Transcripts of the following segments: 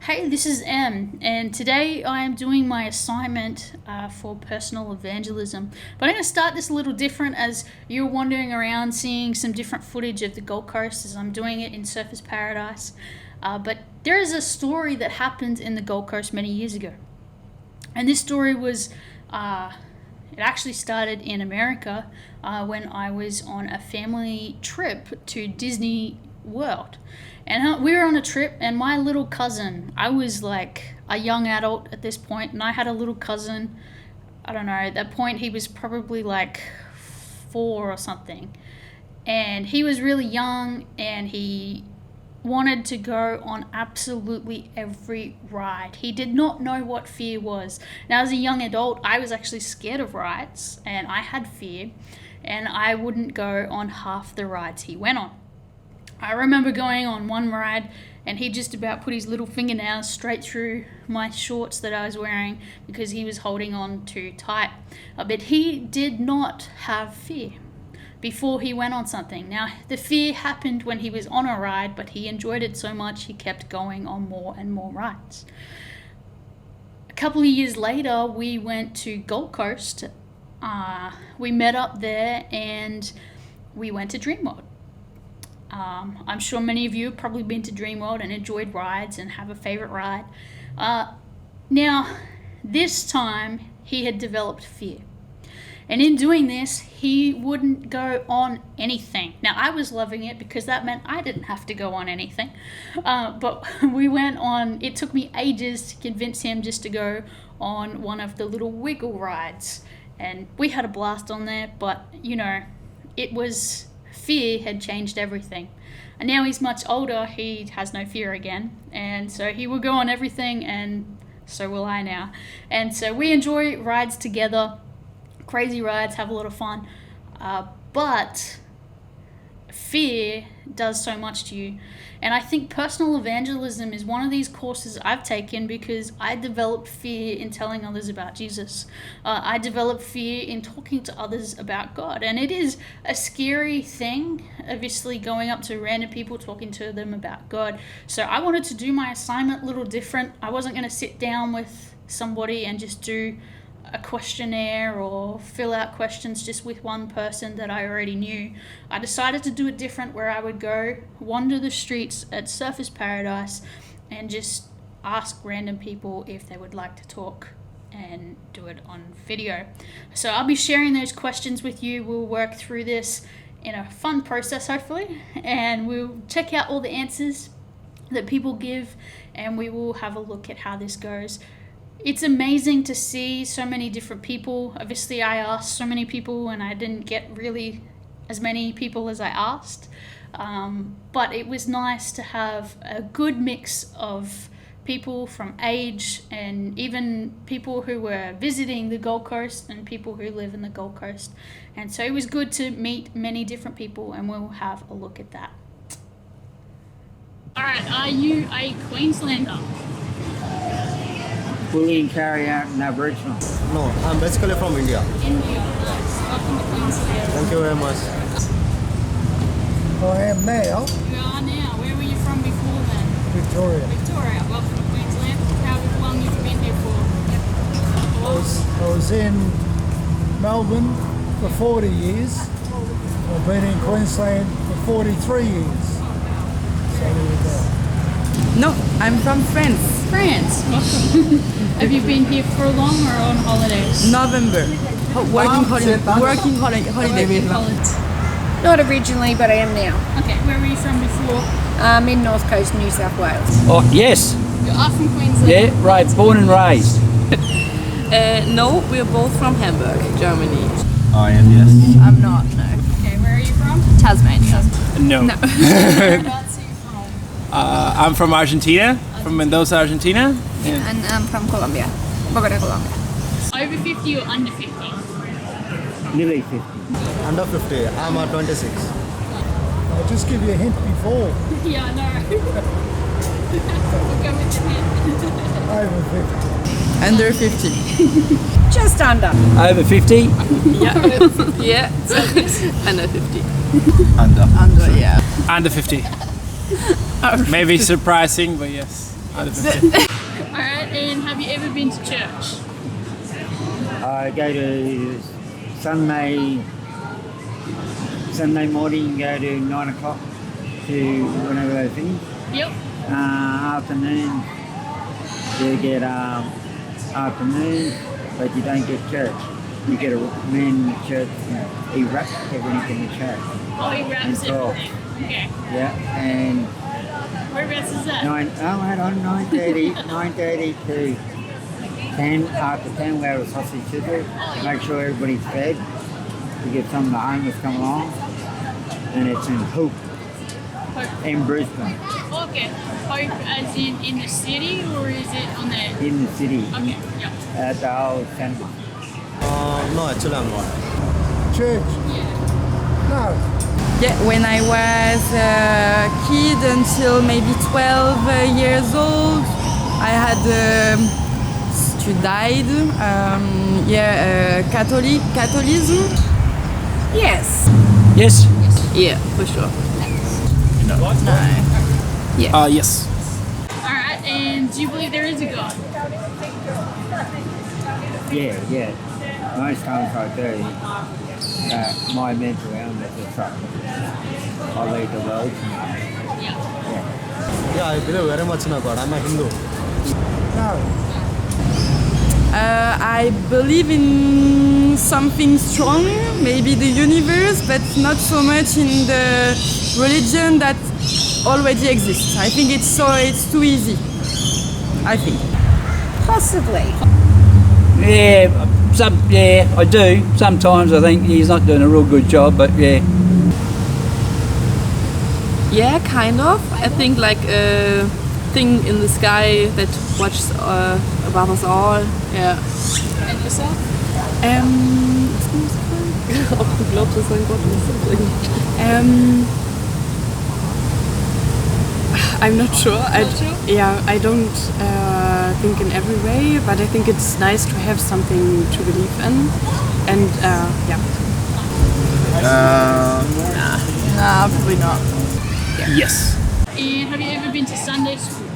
Hey, this is Em, and today I am doing my assignment for personal evangelism. But I'm going to start this a little different as you're wandering around seeing some different footage of the Gold Coast as I'm doing it in Surfers Paradise. But there is a story that happened in the Gold Coast many years ago. And this story was, it actually started in America when I was on a family trip to Disney World. And we were on a trip, and my little cousin, I was like a young adult at this point, and I had a little cousin, I don't know, at that point he was probably like 4 or something. And he was really young, and he wanted to go on absolutely every ride. He did not know what fear was. Now, as a young adult, I was actually scared of rides, and I had fear, and I wouldn't go on half the rides he went on. I remember going on one ride and he just about put his little fingernails straight through my shorts that I was wearing because he was holding on too tight. But he did not have fear before he went on something. Now, the fear happened when he was on a ride, but he enjoyed it so much he kept going on more and more rides. A couple of years later, we went to Gold Coast. We met up there and we went to Dreamworld. I'm sure many of you have probably been to Dreamworld and enjoyed rides and have a favorite ride. Now, this time he had developed fear. And in doing this, he wouldn't go on anything. Now, I was loving it because that meant I didn't have to go on anything. But we went on, it took me ages to convince him just to go on one of the little wiggle rides. And we had a blast on there, but, you know, it was... fear had changed everything. And now he's much older, he has no fear again. And so he will go on everything, and so will I now. And so we enjoy rides together, crazy rides, have a lot of fun. But fear does so much to you. And I think personal evangelism is one of these courses I've taken because I developed fear in telling others about Jesus. I developed fear in talking to others about God. And it is a scary thing, obviously, going up to random people, talking to them about God. So I wanted to do my assignment a little different. I wasn't going to sit down with somebody and just do a questionnaire or fill out questions just with one person that I already knew. I decided to do it different, where I would go wander the streets at Surfers Paradise and just ask random people if they would like to talk and do it on video. So I'll be sharing those questions with you. We'll work through this in a fun process, hopefully, and we'll check out all the answers that people give, and we will have a look at how this goes. It's amazing to see so many different people. Obviously, I asked so many people and I didn't get really as many people as I asked. But it was nice to have a good mix of people from age and even people who were visiting the Gold Coast and people who live in the Gold Coast. And so it was good to meet many different people, and we'll have a look at that. All right, are you a Queenslander? Fully in carry-out and Aboriginal. No, I'm basically from India. India, nice. Welcome to Queensland. Thank you very much. I am now You are now. Where were you from before then? Victoria. Victoria. Welcome to Queensland. How long have you been here for? I was in Melbourne for 40 years. I've been in Queensland for 43 years. So there we go. No, I'm from France. France. Welcome. Have you been here for long or on holidays? November. Working holiday. Not originally, but I am now. Okay, where were you from before? In North Coast, New South Wales. Oh, yes. You are from Queensland? Yeah, right. Born and raised. No, we're both from Hamburg, Germany. I am, yes. I'm not, no. Okay, where are you from? Tasmania. No. Whereabouts are you from? I'm from Argentina, from Mendoza, Argentina. And I'm from Colombia. Bogota, Colombia. Over 50 or under 50? Nearly 50. Under 50. I'm 26. I'll just give you a hint before. Yeah, I know. We'll go with the hint. Over 50. Under 50. Just under. Over 50. Yeah, under 50. Under. Under, yeah. Under 50. Maybe surprising, but yes. Out of 50. All right, and have you ever been to church? I go to Sunday morning, go to 9 o'clock to whenever they finish. Yep. Afternoon, you get afternoon, but you don't get church. You get a man in the church, and he wraps everything in the church. Oh, he wraps And everything. Okay. Yeah, and Whereabouts is that? 9:30 to 10. After 10, we have a sausage sizzle. Make sure everybody's fed. We get some of the homeless come along, and it's in Hope Hope. in Brisbane, Okay. Hope as in the city, or is it on the... in the city, Okay, yeah. at the old centre. No, actually I'm not. Church? No. Yeah, when I was a kid until maybe 12 years old, I had studied Catholicism. Yes. Yes. Yeah, for sure. Yes. All right, and do you believe there is a God? Yeah. Most times I do. My mental illness is something. I lead the world. Yeah. Yeah, I believe very much in a God. I'm a Hindu. No. I believe in something strong, maybe the universe, but not so much in the religion that already exists. I think it's too easy. I think. Possibly. Yeah, I do. Sometimes I think he's not doing a real good job, but yeah. Yeah, kind of. I think like a thing in the sky that watches above us all. Yeah. And yourself? Ob du glaubst, dass ein Gott ist? I'm not sure. I don't think in every way, but I think it's nice to have something to believe in. And yeah. Nah, probably not. Yes. And have you ever been to Sunday school?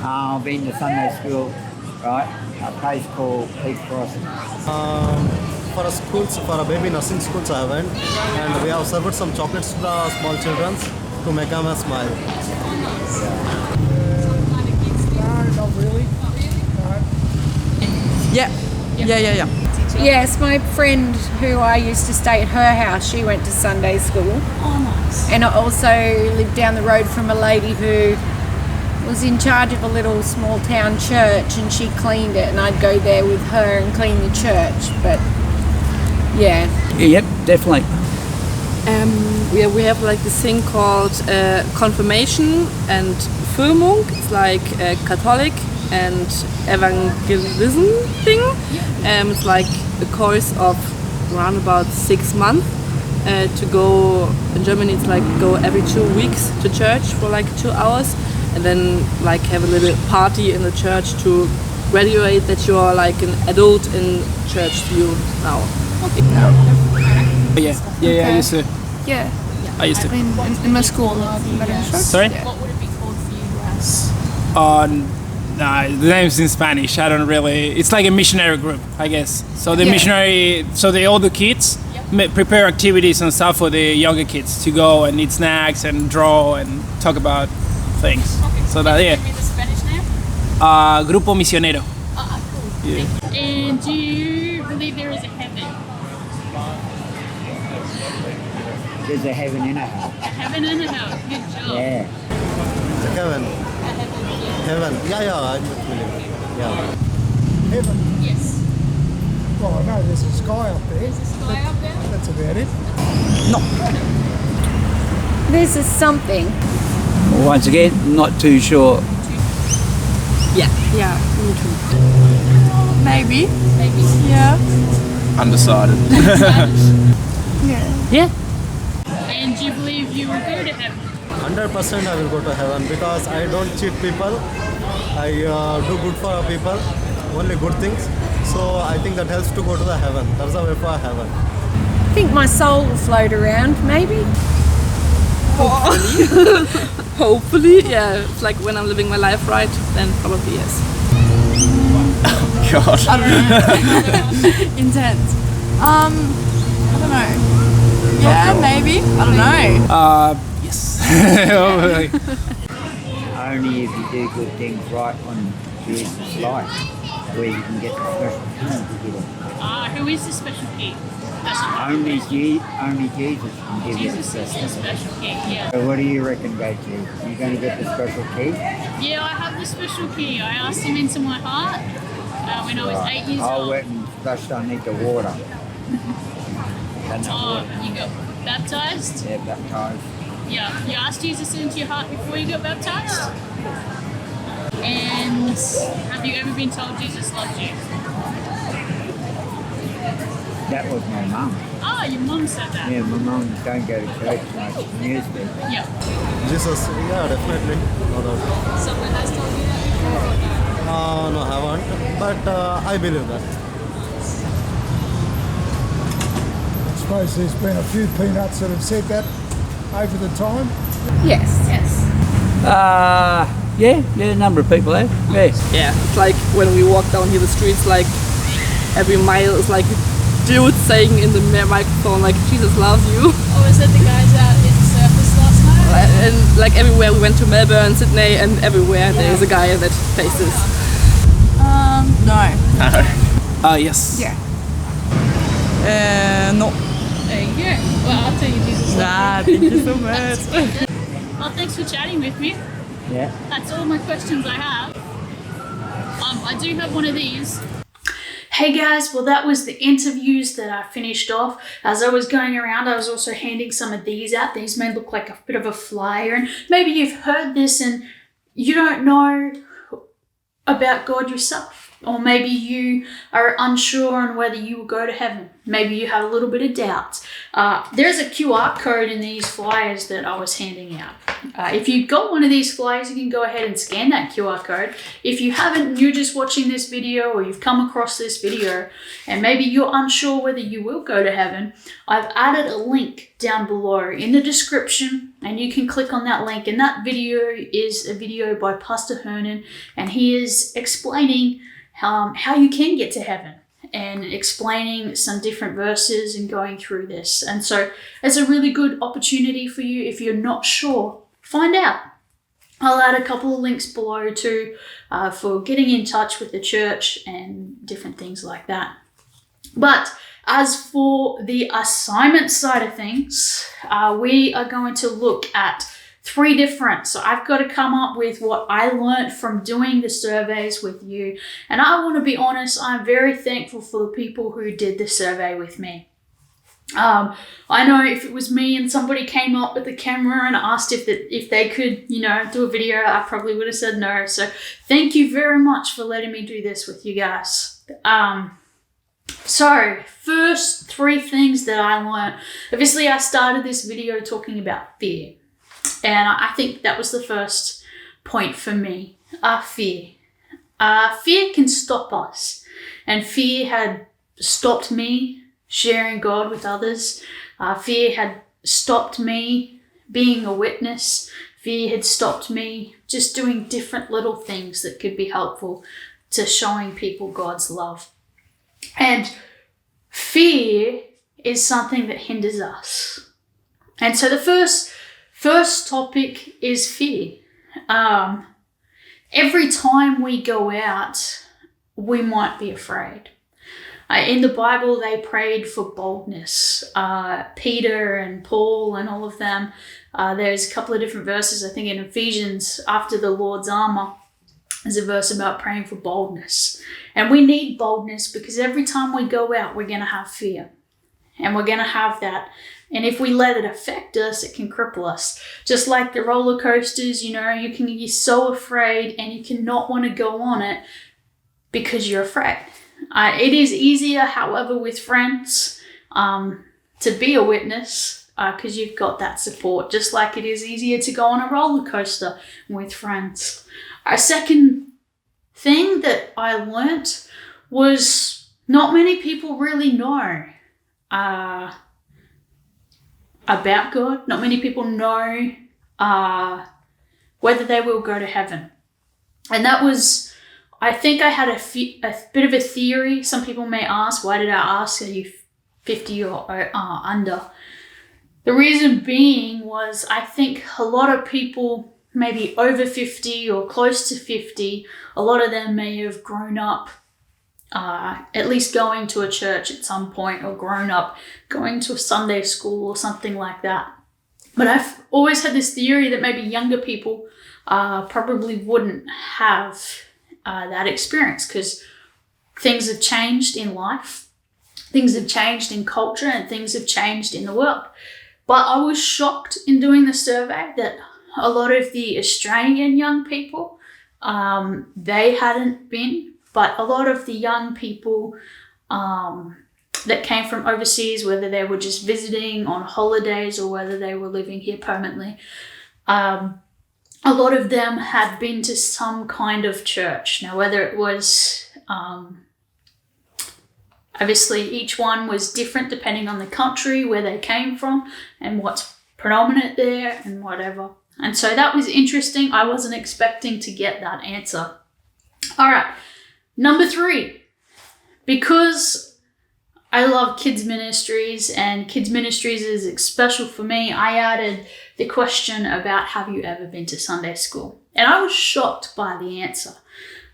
I've been to Sunday school, right? A place called Peak Crossing. For a baby nursing schools I haven't. And we have served some chocolates to the small children to make them a smile. No, not really. No. Yeah. Yes, my friend who I used to stay at her house, she went to Sunday school. Oh, nice. And I also lived down the road from a lady who was in charge of a little small town church, and she cleaned it, and I'd go there with her and clean the church. But yeah. Yep, definitely. We have like this thing called confirmation and Firmung. It's like a Catholic and evangelism thing. It's like a course of around about 6 months to go. In Germany, it's like go every 2 weeks to church for like 2 hours, and then like have a little party in the church to graduate that you are like an adult in church view now. Yeah. I used to. Yeah. I used to. In my school. Sorry? What would it be called for you guys? Nah, the name's in Spanish. I don't really. It's like a missionary group, I guess. So the missionary, so the older kids prepare activities and stuff for the younger kids to go and eat snacks and draw and talk about things. Okay. So that Can you give me the Spanish name? Grupo Misionero. Cool. Yeah. And do you believe there is a heaven? There's a heaven and a hell. A heaven and a hell. Good job. Yeah. Heaven. A heaven, yeah. Heaven. Yeah, I believe. Yeah. Heaven. Yes. Well, I know there's a sky up there. There's a sky up there. That's about it. This is something. Once again, not too sure. Yeah, me too. Maybe. Maybe. Yeah. Undecided. And do you believe you will go to heaven? 100% I will go to heaven because I don't cheat people. I do good for people, only good things. So I think that helps to go to the heaven. That's the way for heaven. I think my soul will float around, maybe. Hopefully, yeah. It's like when I'm living my life right, then probably yes. God. I don't know. Intense. I don't know. Yeah, maybe. I don't know. Yes. Only if you do good things right on Jesus' life, where you can get the special key. Who is the special key? Only Jesus can give you the Jesus is the special key. special key, yeah. So what do you reckon, Gates? You going to get the special key? Yeah, I have the special key. I asked him into my heart when I was 8 years I old. went and splashed underneath the water. And that water. You got baptized? Yeah, baptized. Yeah. You asked Jesus into your heart before you got baptized? And have you ever been told Jesus loves you? That was my mum. Oh, your mum said that. Yeah, my mum don't go to church much. News me. Yeah. Jesus, yeah, definitely. No doubt. Someone has told you that before? No, I haven't. But I believe that. I suppose there's been a few peanuts that have said that over the time. Yes. Yes. Yeah, a number of people have. Yes. Yeah, it's like when we walk down here the streets, like every mile is like dude saying in the microphone like Jesus loves you. Oh, is that the guys out in the surface last night? And like everywhere we went to Melbourne, Sydney, and everywhere there's a guy that faces. No. Yes. Yeah. No. There you go. Well, I'll tell you Jesus loves Thank you so much. you. Well, thanks for chatting with me. Yeah. That's all my questions I have. I do have one of these. Hey guys, well that was the interviews that I finished off. As I was going around, I was also handing some of these out. These may look like a bit of a flyer, and maybe you've heard this and you don't know about God yourself. Or maybe you are unsure on whether you will go to heaven. Maybe you have a little bit of doubt. There's a QR code in these flyers that I was handing out. If you've got one of these flyers, you can go ahead and scan that QR code. If you haven't, you're just watching this video or you've come across this video and maybe you're unsure whether you will go to heaven, I've added a link down below in the description and you can click on that link. And that video is a video by Pastor Hernan and he is explaining how you can get to heaven and explaining some different verses and going through this. And so it's a really good opportunity for you if you're not sure. Find out. I'll add a couple of links below too for getting in touch with the church and different things like that. But as for the assignment side of things, we are going to look at three different. So I've got to come up with what I learned from doing the surveys with you. And I want to be honest, I'm very thankful for the people who did the survey with me. I know if it was me and somebody came up with the camera and asked if they could, do a video, I probably would have said no. So thank you very much for letting me do this with you guys. So first three things that I learned. Obviously, I started this video talking about fear. And I think that was the first point for me. Fear. Fear can stop us. And fear had stopped me sharing God with others. Fear had stopped me being a witness. Fear had stopped me just doing different little things that could be helpful to showing people God's love. And fear is something that hinders us. And so the first topic is fear. Every time we go out, we might be afraid. In the Bible, they prayed for boldness. Peter and Paul and all of them. There's a couple of different verses, I think in Ephesians, after the Lord's armor, there's a verse about praying for boldness. And we need boldness because every time we go out, we're going to have fear. And we're going to have that. And if we let it affect us, it can cripple us. Just like the roller coasters, you can be so afraid and you cannot want to go on it because you're afraid. It is easier, however, with friends to be a witness because you've got that support, just like it is easier to go on a roller coaster with friends. A second thing that I learnt was not many people really know about God. Not many people know whether they will go to heaven. And that was, I think I had a bit of a theory. Some people may ask, why did I ask, are you 50 or under? The reason being was I think a lot of people, maybe over 50 or close to 50, a lot of them may have grown up at least going to a church at some point, or grown up going to a Sunday school or something like that. But I've always had this theory that maybe younger people probably wouldn't have that experience, because things have changed in life, things have changed in culture, and things have changed in the world. But I was shocked in doing the survey that a lot of the Australian young people, they hadn't been, but a lot of the young people that came from overseas, whether they were just visiting on holidays or whether they were living here permanently, a lot of them had been to some kind of church. Now, whether it was, obviously each one was different depending on the country where they came from and what's predominant there and whatever. And so that was interesting. I wasn't expecting to get that answer. All right, number 3, because I love kids ministries and kids ministries is special for me, I added the question about, have you ever been to Sunday school? And I was shocked by the answer.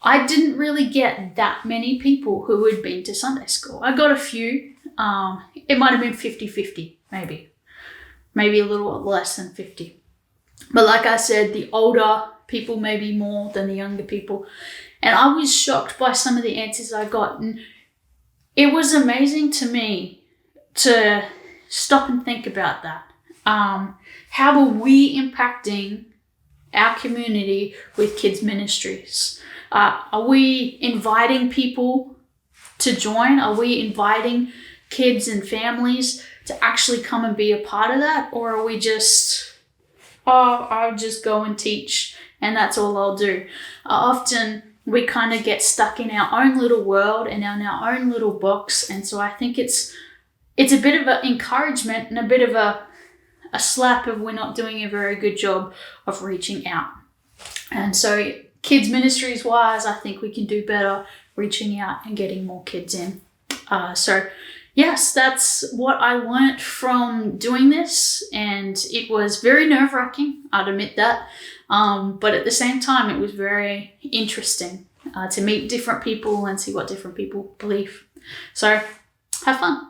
I didn't really get that many people who had been to Sunday school. I got a few. It might have been 50-50, maybe a little less than 50. But like I said, the older people maybe more than the younger people. And I was shocked by some of the answers I got. And it was amazing to me to stop and think about that. How are we impacting our community with kids ministries? Are we inviting people to join? Are we inviting kids and families to actually come and be a part of that? Or are we just, I'll just go and teach and that's all I'll do? Often we kind of get stuck in our own little world and in our own little box. And so I think it's a bit of an encouragement and a bit of a slap if we're not doing a very good job of reaching out. And so kids ministries wise, I think we can do better reaching out and getting more kids in. So yes, that's what I learnt from doing this. And it was very nerve-wracking, I'd admit that. But at the same time, it was very interesting to meet different people and see what different people believe. So have fun.